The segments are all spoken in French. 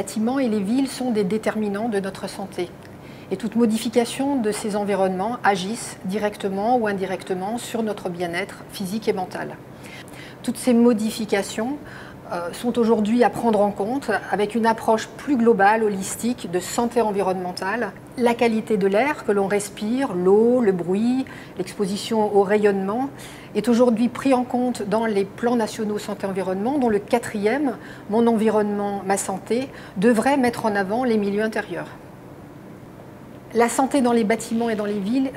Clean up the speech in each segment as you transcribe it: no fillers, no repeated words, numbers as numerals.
bâtiments et les villes sont des déterminants de notre santé. Et toute modification de ces environnements agissent directement ou indirectement sur notre bien-être physique et mental. Toutes ces modifications sont aujourd'hui à prendre en compte avec une approche plus globale, holistique de santé environnementale. La qualité de l'air que l'on respire, l'eau, le bruit, l'exposition au rayonnement est aujourd'hui pris en compte dans les plans nationaux santé-environnement, dont le 4e, Mon environnement, ma santé, devrait mettre en avant les milieux intérieurs. La santé dans les bâtiments et dans les villes,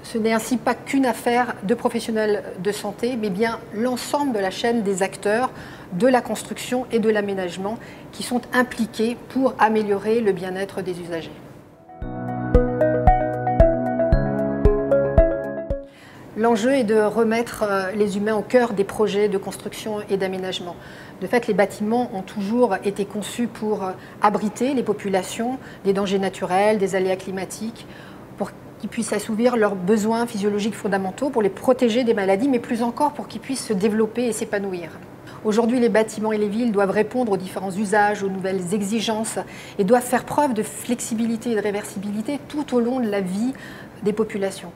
ce n'est ainsi pas qu'une affaire de professionnels de santé, mais bien l'ensemble de la chaîne des acteurs de la construction et de l'aménagement qui sont impliqués pour améliorer le bien-être des usagers. L'enjeu est de remettre les humains au cœur des projets de construction et d'aménagement. De fait, les bâtiments ont toujours été conçus pour abriter les populations des dangers naturels, des aléas climatiques, pour qu'ils puissent assouvir leurs besoins physiologiques fondamentaux, pour les protéger des maladies, mais plus encore pour qu'ils puissent se développer et s'épanouir. Aujourd'hui, les bâtiments et les villes doivent répondre aux différents usages, aux nouvelles exigences et doivent faire preuve de flexibilité et de réversibilité tout au long de la vie des populations.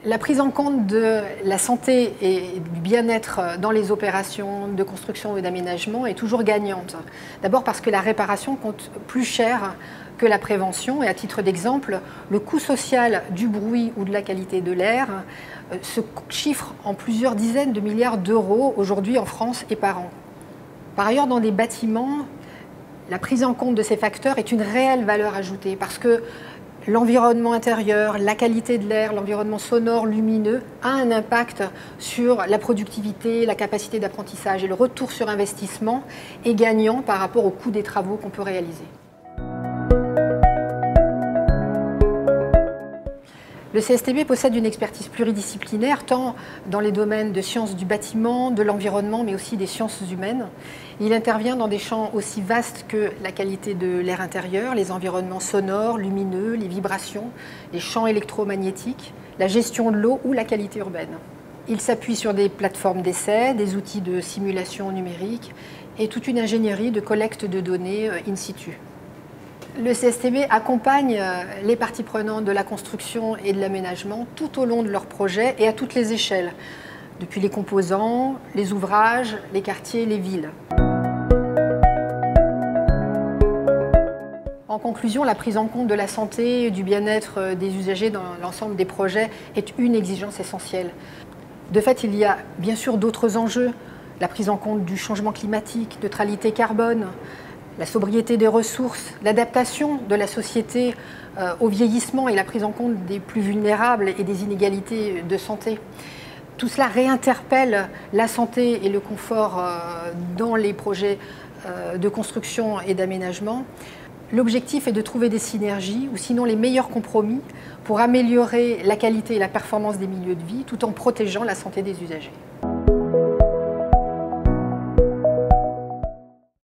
La prise en compte de la santé et du bien-être dans les opérations de construction et d'aménagement est toujours gagnante. D'abord parce que la réparation coûte plus cher que la prévention. Et à titre d'exemple, le coût social du bruit ou de la qualité de l'air se chiffre en plusieurs dizaines de milliards d'euros aujourd'hui en France et par an. Par ailleurs, dans des bâtiments, la prise en compte de ces facteurs est une réelle valeur ajoutée parce que l'environnement intérieur, la qualité de l'air, l'environnement sonore, lumineux a un impact sur la productivité, la capacité d'apprentissage et le retour sur investissement est gagnant par rapport au coût des travaux qu'on peut réaliser. Le CSTB possède une expertise pluridisciplinaire tant dans les domaines de sciences du bâtiment, de l'environnement, mais aussi des sciences humaines. Il intervient dans des champs aussi vastes que la qualité de l'air intérieur, les environnements sonores, lumineux, les vibrations, les champs électromagnétiques, la gestion de l'eau ou la qualité urbaine. Il s'appuie sur des plateformes d'essai, des outils de simulation numérique et toute une ingénierie de collecte de données in situ. Le CSTB accompagne les parties prenantes de la construction et de l'aménagement tout au long de leur projet et à toutes les échelles, depuis les composants, les ouvrages, les quartiers, les villes. En conclusion, la prise en compte de la santé et du bien-être des usagers dans l'ensemble des projets est une exigence essentielle. De fait, il y a bien sûr d'autres enjeux, la prise en compte du changement climatique, neutralité carbone, la sobriété des ressources, l'adaptation de la société au vieillissement et la prise en compte des plus vulnérables et des inégalités de santé. Tout cela réinterpelle la santé et le confort dans les projets de construction et d'aménagement. L'objectif est de trouver des synergies ou sinon les meilleurs compromis pour améliorer la qualité et la performance des milieux de vie tout en protégeant la santé des usagers.